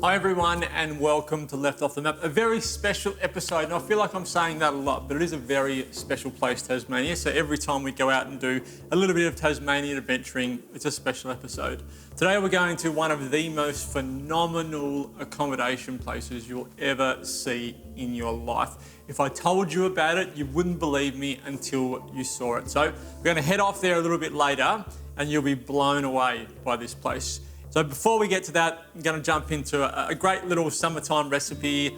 Hi everyone and welcome to Left Off the Map, a very special episode, and I feel like I'm saying that a lot, but it is a very special place, Tasmania, so every time we go out and do a little bit of Tasmanian adventuring, it's a special episode. Today we're going to one of the most phenomenal accommodation places you'll ever see in your life. If I told you about it, you wouldn't believe me until you saw it. So we're going to head off there a little bit later and you'll be blown away by this place. So before we get to that, I'm going to jump into a great little summertime recipe,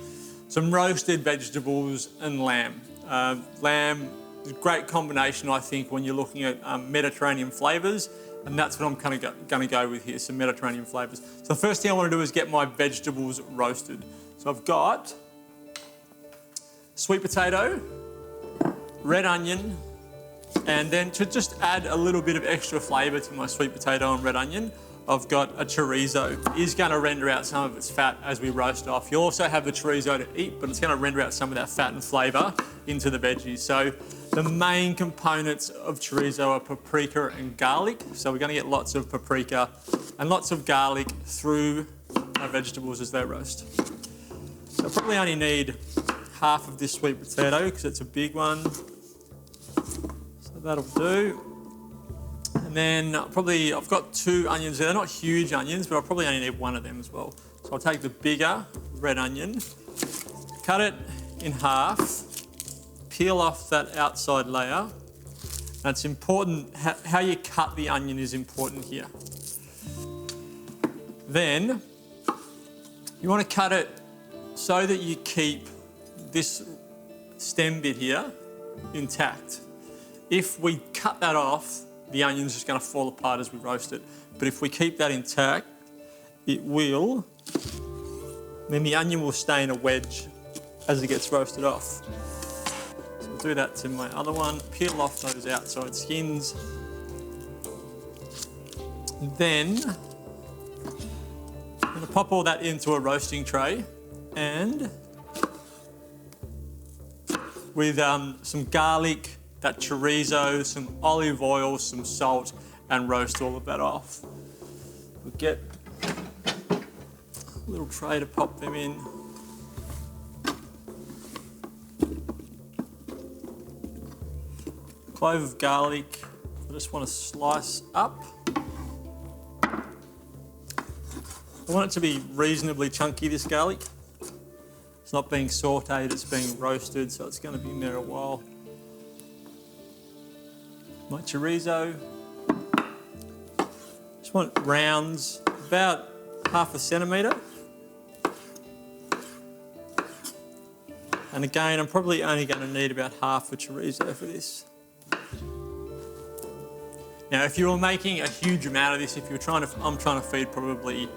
some roasted vegetables and lamb. Lamb is a great combination, I think, when you're looking at Mediterranean flavours, and that's what I'm kind of going to go with here, some Mediterranean flavours. So the first thing I want to do is get my vegetables roasted. So I've got sweet potato, red onion, and then to just add a little bit of extra flavour to my sweet potato and red onion, I've got a chorizo. It is going to render out some of its fat as we roast it off. You also have the chorizo to eat, but it's going to render out some of that fat and flavour into the veggies. So the main components of chorizo are paprika and garlic. So we're going to get lots of paprika and lots of garlic through our vegetables as they roast. So I probably only need half of this sweet potato because it's a big one. So that'll do. And then I've got 2 onions there. They're not huge onions, but I'll probably only need 1 of them as well. So I'll take the bigger red onion, cut it in half, peel off that outside layer. And it's important, how you cut the onion is important here. Then you want to cut it so that you keep this stem bit here intact. If we cut that off, the onion's just going to fall apart as we roast it. But if we keep that intact, then the onion will stay in a wedge as it gets roasted off. So I'll do that to my other one, peel off those outside skins. Then I'm going to pop all that into a roasting tray and with some garlic, that chorizo, some olive oil, some salt, and roast all of that off. We'll get a little tray to pop them in. Clove of garlic, I just want to slice up. I want it to be reasonably chunky, this garlic. It's not being sauteed, it's being roasted, so it's going to be in there a while. My chorizo, just want rounds, about ½ centimetre. And again, I'm probably only going to need about half a chorizo for this. Now, if you were making a huge amount of this, I'm trying to feed probably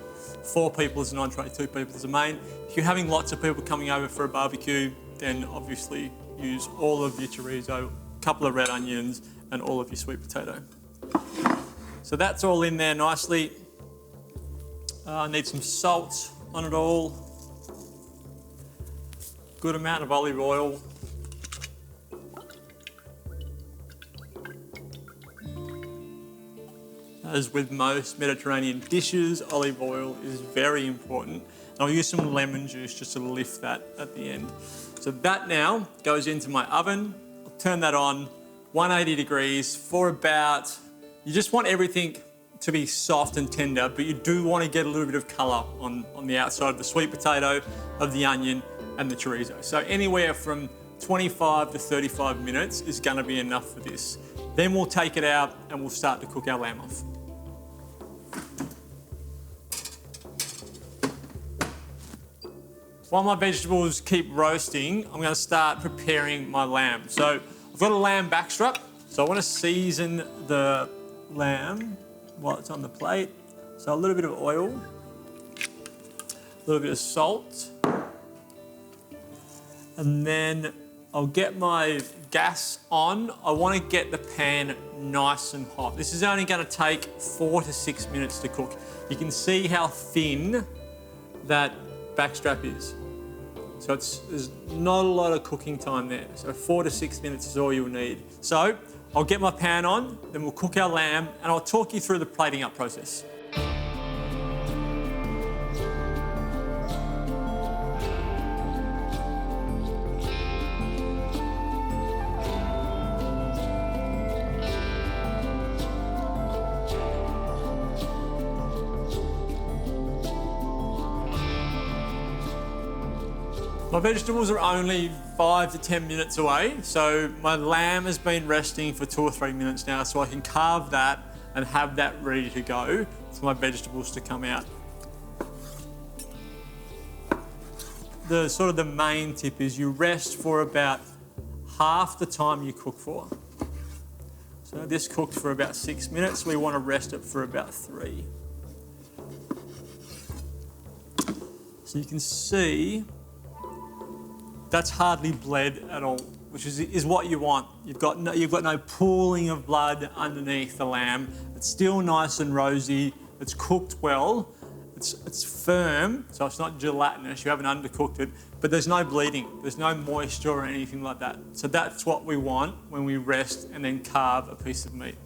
4 people as an entree, 2 people as a main. If you're having lots of people coming over for a barbecue, then obviously use all of your chorizo, a couple of red onions, and all of your sweet potato. So that's all in there nicely. I need some salt on it all. Good amount of olive oil. As with most Mediterranean dishes, olive oil is very important. And I'll use some lemon juice just to lift that at the end. So that now goes into my oven. I'll turn that on. 180 degrees for about, you just want everything to be soft and tender, but you do want to get a little bit of colour on the outside of the sweet potato, of the onion and the chorizo. So anywhere from 25 to 35 minutes is going to be enough for this. Then we'll take it out and we'll start to cook our lamb off. While my vegetables keep roasting, I'm going to start preparing my lamb. So I've got a lamb backstrap, so I want to season the lamb while it's on the plate. So a little bit of oil, a little bit of salt, and then I'll get my gas on. I want to get the pan nice and hot. This is only going to take 4 to 6 minutes to cook. You can see how thin that backstrap is. So there's not a lot of cooking time there. So 4 to 6 minutes is all you'll need. So I'll get my pan on, then we'll cook our lamb, and I'll talk you through the plating up process. My vegetables are only 5 to 10 minutes away, so my lamb has been resting for 2 or 3 minutes now, so I can carve that and have that ready to go for my vegetables to come out. The main tip is you rest for about half the time you cook for. So this cooked for about 6 minutes, we want to rest it for about 3. So you can see that's hardly bled at all, which is what you want. You've got no pooling of blood underneath the lamb. It's still nice and rosy. It's cooked well. It's firm, so it's not gelatinous. You haven't undercooked it, but there's no bleeding. There's no moisture or anything like that. So that's what we want when we rest and then carve a piece of meat.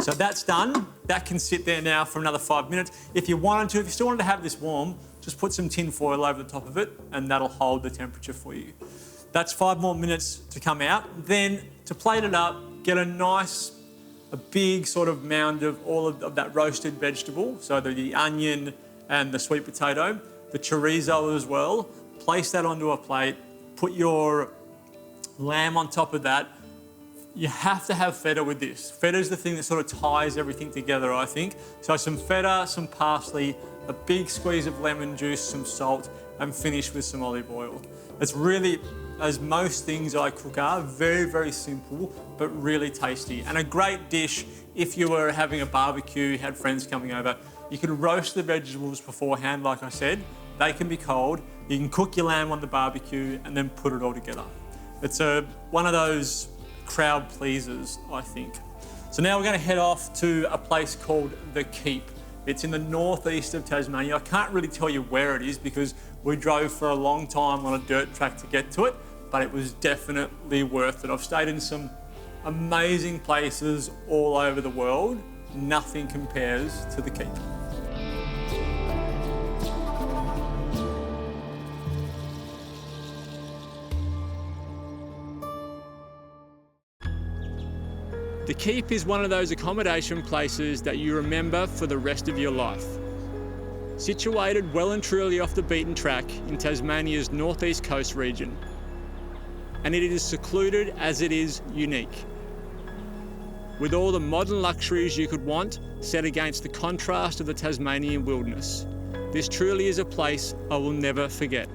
So that's done. That can sit there now for another 5 minutes. If you still wanted to have this warm, just put some tin foil over the top of it and that'll hold the temperature for you. That's 5 more minutes to come out. Then to plate it up, get a big sort of mound of all of that roasted vegetable. So the onion and the sweet potato, the chorizo as well. Place that onto a plate, put your lamb on top of that. You have to have feta with this. Feta is the thing that sort of ties everything together, I think. So some feta, some parsley, a big squeeze of lemon juice, some salt, and finish with some olive oil. It's really, as most things I cook are, very, very simple, but really tasty. And a great dish if you were having a barbecue, you had friends coming over. You could roast the vegetables beforehand, like I said. They can be cold. You can cook your lamb on the barbecue and then put it all together. It's one of those crowd pleasers, I think. So now we're going to head off to a place called The Keep. It's in the northeast of Tasmania. I can't really tell you where it is because we drove for a long time on a dirt track to get to it, but it was definitely worth it. I've stayed in some amazing places all over the world. Nothing compares to The Keep. The Keep is one of those accommodation places that you remember for the rest of your life. Situated well and truly off the beaten track in Tasmania's northeast coast region. And it is secluded as it is unique. With all the modern luxuries you could want set against the contrast of the Tasmanian wilderness. This truly is a place I will never forget.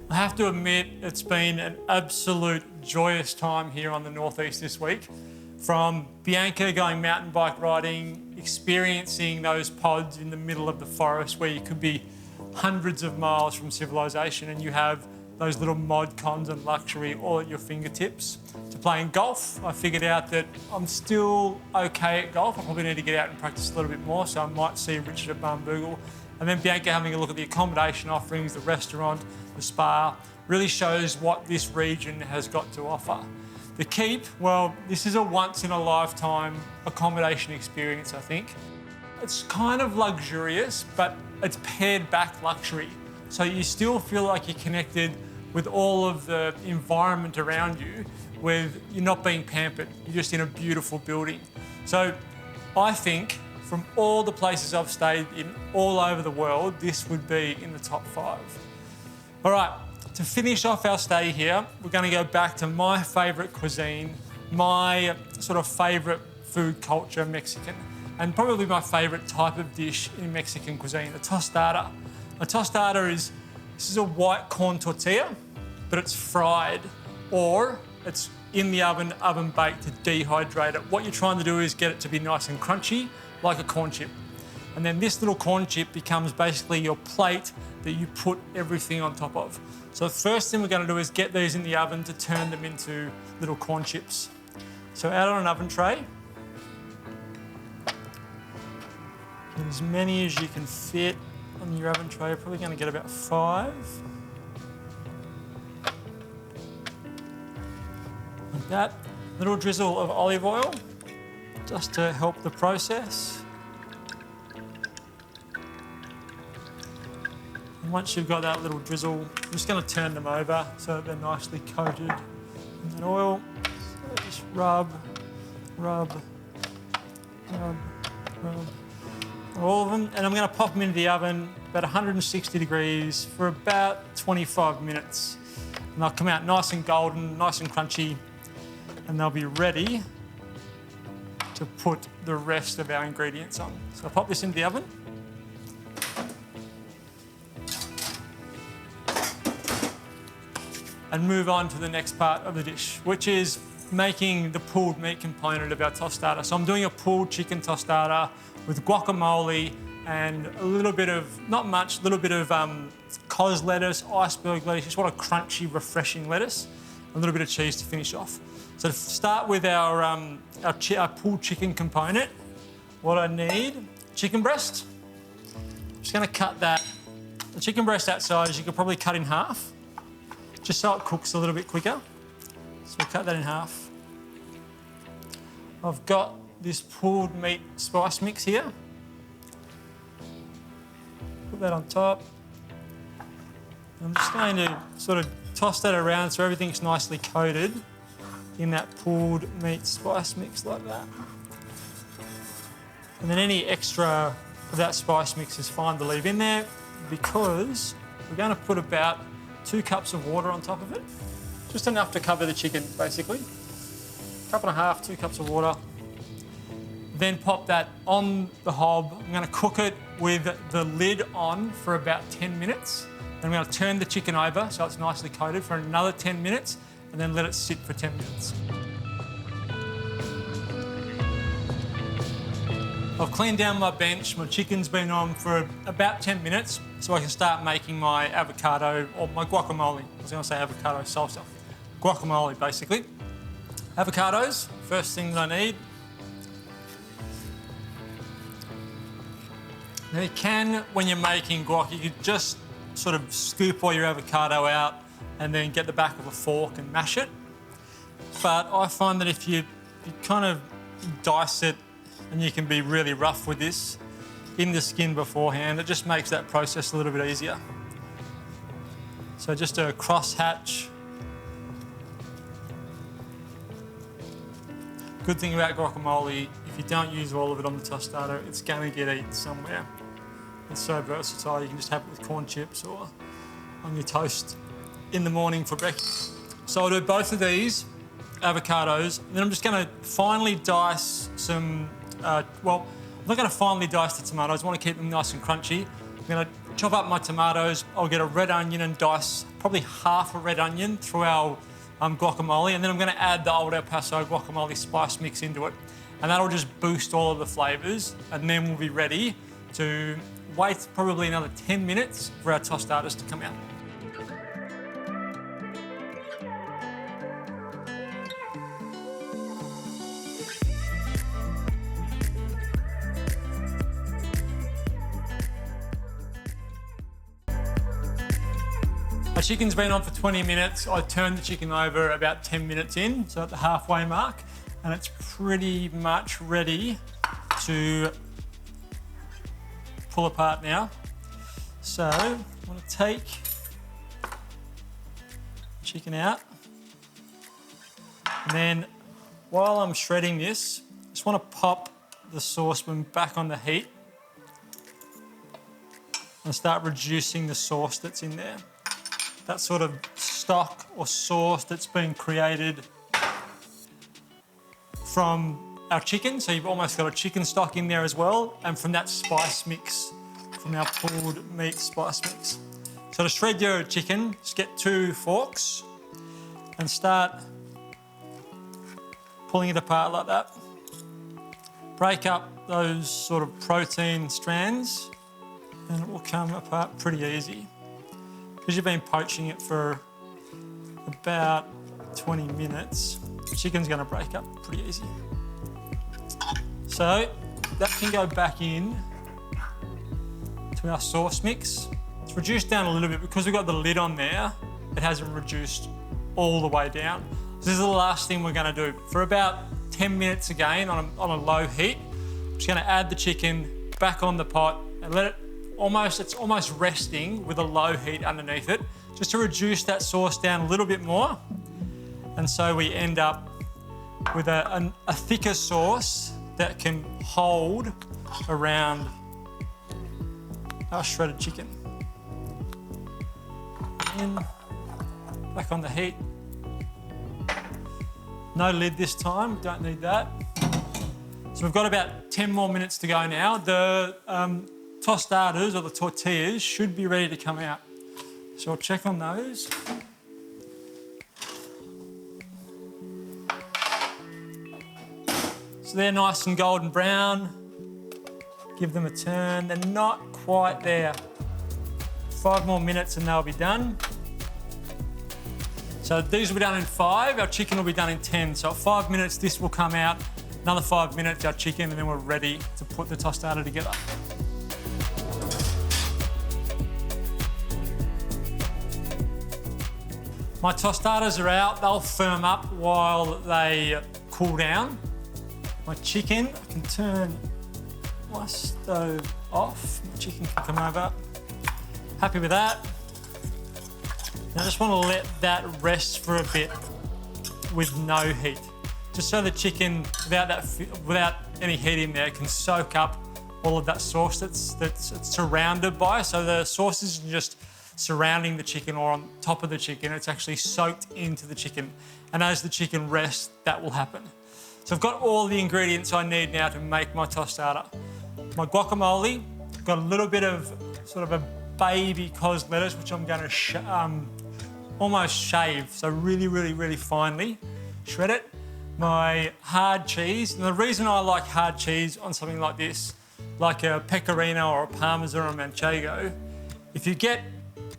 I have to admit, it's been an absolute joyous time here on the northeast this week. From Bianca going mountain bike riding, experiencing those pods in the middle of the forest where you could be hundreds of miles from civilization and you have those little mod cons and luxury all at your fingertips, to playing golf. I figured out that I'm still okay at golf. I probably need to get out and practice a little bit more, so I might see Richard at Barnbougle. And then Bianca having a look at the accommodation offerings, the restaurant, the spa, really shows what this region has got to offer. The Keep, well, this is a once-in-a-lifetime accommodation experience, I think. It's kind of luxurious, but it's pared back luxury. So you still feel like you're connected with all of the environment around you, with you're not being pampered, you're just in a beautiful building. So I think from all the places I've stayed in all over the world, this would be in the top 5. All right. To finish off our stay here, we're going to go back to my favourite cuisine, my sort of favourite food culture, Mexican, and probably my favourite type of dish in Mexican cuisine, the tostada. A tostada this is a white corn tortilla, but it's fried, or it's in the oven baked to dehydrate it. What you're trying to do is get it to be nice and crunchy, like a corn chip. And then this little corn chip becomes basically your plate that you put everything on top of. So the first thing we're going to do is get these in the oven to turn them into little corn chips. So out on an oven tray, get as many as you can fit on your oven tray. You're probably going to get about 5. Like that. Little drizzle of olive oil, just to help the process. And once you've got that little drizzle, I'm just going to turn them over so that they're nicely coated in that oil. So just rub, rub, rub, rub, all of them. And I'm going to pop them into the oven about 160 degrees for about 25 minutes. And they'll come out nice and golden, nice and crunchy, and they'll be ready to put the rest of our ingredients on. So I'll pop this into the oven. And move on to the next part of the dish, which is making the pulled meat component of our tostada. So I'm doing a pulled chicken tostada with guacamole and a little bit of, not much, a little bit of cos lettuce, iceberg lettuce, just want a crunchy, refreshing lettuce, a little bit of cheese to finish off. So to start with our pulled chicken component, what I need, chicken breast. I'm just gonna cut that, the chicken breast that size, you could probably cut in half, just so it cooks a little bit quicker. So we'll cut that in half. I've got this pulled meat spice mix here. Put that on top. I'm just going to sort of toss that around so everything's nicely coated in that pulled meat spice mix like that. And then any extra of that spice mix is fine to leave in there because we're going to put about 2 cups of water on top of it. Just enough to cover the chicken, basically. Cup and a half, 2 cups of water. Then pop that on the hob. I'm going to cook it with the lid on for about 10 minutes. Then I'm going to turn the chicken over so it's nicely coated for another 10 minutes and then let it sit for 10 minutes. I've cleaned down my bench. My chicken's been on for about 10 minutes so I can start making my avocado or my guacamole. I was going to say avocado salsa. Guacamole, basically. Avocados, first thing that I need. Now you can, when you're making guac, you could just sort of scoop all your avocado out and then get the back of a fork and mash it. But I find that if you kind of dice it, and you can be really rough with this in the skin beforehand, it just makes that process a little bit easier. So just a cross hatch. Good thing about guacamole, if you don't use all of it on the tostada, it's going to get eaten somewhere. It's so versatile, you can just have it with corn chips or on your toast in the morning for breakfast. So I'll do both of these avocados, and then I'm just going to finely dice some, well, I'm not going to finely dice the tomatoes, I want to keep them nice and crunchy. I'm going to chop up my tomatoes, I'll get a red onion and dice probably half a red onion through our guacamole, and then I'm going to add the old El Paso guacamole spice mix into it. And that'll just boost all of the flavours, and then we'll be ready to wait probably another 10 minutes for our tostadas to come out. Our chicken's been on for 20 minutes. I turned the chicken over about 10 minutes in, so at the halfway mark, and it's pretty much ready to pull apart now. So I'm going to take the chicken out, and then while I'm shredding this, I just want to pop the saucepan back on the heat and start reducing the sauce that's in there. That sort of stock or sauce that's been created from our chicken. So you've almost got a chicken stock in there as well, and from that spice mix, from our pulled meat spice mix. So to shred your chicken, just get 2 forks and start pulling it apart like that. Break up those sort of protein strands and it will come apart pretty easy. Because you've been poaching it for about 20 minutes, the chicken's going to break up pretty easy. So that can go back in to our sauce mix. It's reduced down a little bit because we've got the lid on there. It hasn't reduced all the way down. So this is the last thing we're going to do. For about 10 minutes again on a low heat, I'm just going to add the chicken back on the pot and let it it's almost resting with a low heat underneath it, just to reduce that sauce down a little bit more. And so we end up with a thicker sauce that can hold around our shredded chicken. In, back on the heat. No lid this time, don't need that. So we've got about 10 more minutes to go now. The tostadas or the tortillas should be ready to come out. So I'll check on those. So they're nice and golden brown. Give them a turn. They're not quite there. 5 more minutes and they'll be done. So these will be done in 5. Our chicken will be done in 10. So at 5 minutes, this will come out. Another 5 minutes, our chicken, and then we're ready to put the tostada together. My tostadas are out. They'll firm up while they cool down. My chicken, I can turn my stove off. My chicken can come over. Happy with that. Now I just want to let that rest for a bit with no heat. Just so the chicken, without any heat in there, can soak up all of that sauce that's it's surrounded by. So the sauce isn't just surrounding the chicken or on top of the chicken, it's actually soaked into the chicken. And as the chicken rests, that will happen. So I've got all the ingredients I need now to make my tostada. My guacamole, I've got a little bit of sort of a baby cos lettuce, which I'm going to almost shave, so really finely shred it. My hard cheese, and the reason I like hard cheese on something like this, like a pecorino or a parmesan or a manchego, if you get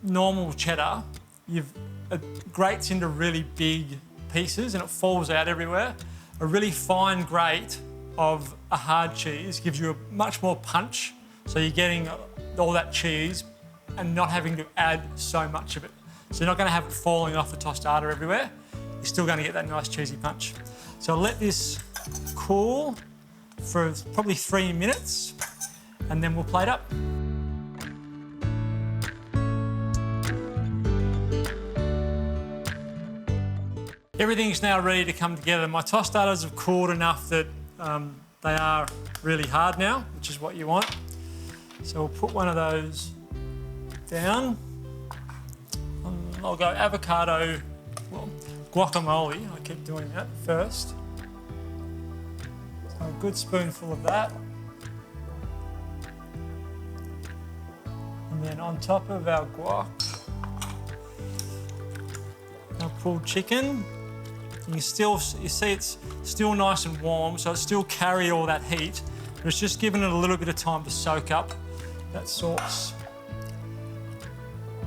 normal cheddar, it grates into really big pieces and it falls out everywhere. A really fine grate of a hard cheese gives you a much more punch, so you're getting all that cheese and not having to add so much of it. So you're not going to have it falling off the tostada everywhere. You're still going to get that nice cheesy punch. So I'll let this cool for probably 3 minutes and then we'll plate up. Everything's now ready to come together. My tostadas have cooled enough that they are really hard now, which is what you want. So we'll put one of those down. I'll go avocado, well, guacamole. I keep doing that first. So a good spoonful of that. And then on top of our guac, our pulled chicken. You see it's still nice and warm, so it still carry all that heat, but it's just giving it a little bit of time to soak up that sauce.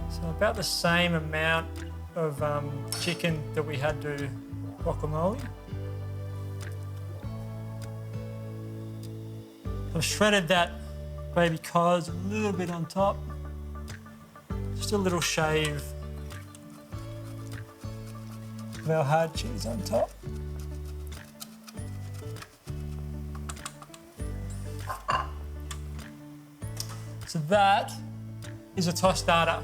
So about the same amount of chicken that we had to guacamole. I've shredded that baby cos a little bit on top, just a little shave of our hard cheese on top. So that is a tostada.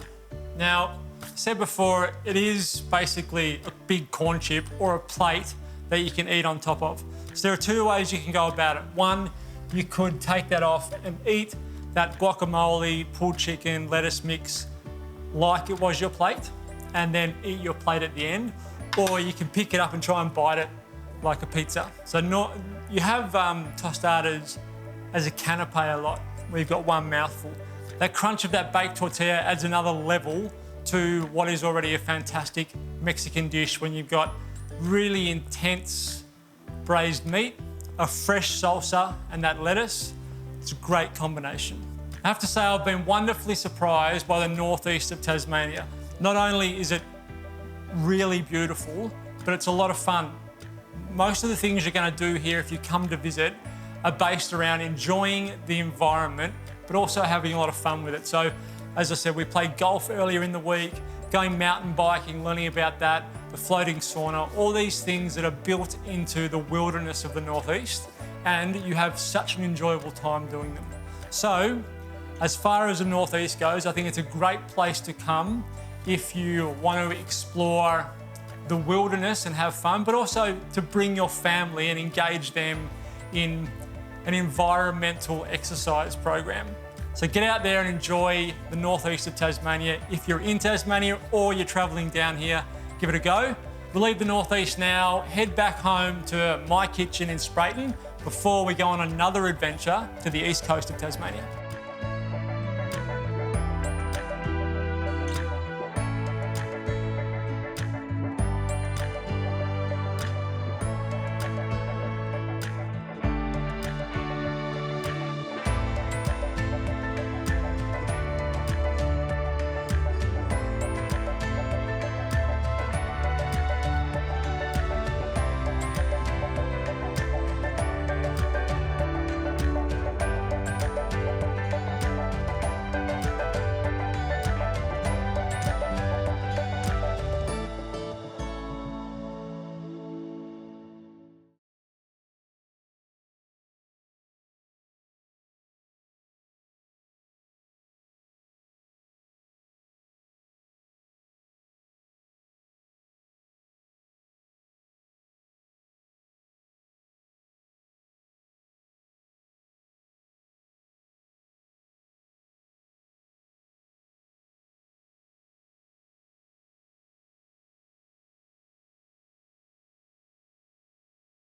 Now, I said before, it is basically a big corn chip or a plate that you can eat on top of. So there are 2 ways you can go about it. One, you could take that off and eat that guacamole, pulled chicken, lettuce mix like it was your plate, and then eat your plate at the end. Or you can pick it up and try and bite it like a pizza. So you have tostadas as a canapé a lot, where you've got one mouthful. That crunch of that baked tortilla adds another level to what is already a fantastic Mexican dish when you've got really intense braised meat, a fresh salsa, and that lettuce. It's a great combination. I have to say I've been wonderfully surprised by the northeast of Tasmania. Not only is it really beautiful, but it's a lot of fun. Most of the things you're going to do here if you come to visit are based around enjoying the environment, but also having a lot of fun with it. So, as I said, we played golf earlier in the week, going mountain biking, learning about that, the floating sauna, all these things that are built into the wilderness of the northeast, and you have such an enjoyable time doing them. So, as far as the northeast goes, I think it's a great place to come if you want to explore the wilderness and have fun, but also to bring your family and engage them in an environmental exercise program. So get out there and enjoy the northeast of Tasmania. If you're in Tasmania or you're travelling down here, give it a go. We'll leave the northeast now, head back home to my kitchen in Sprayton before we go on another adventure to the east coast of Tasmania.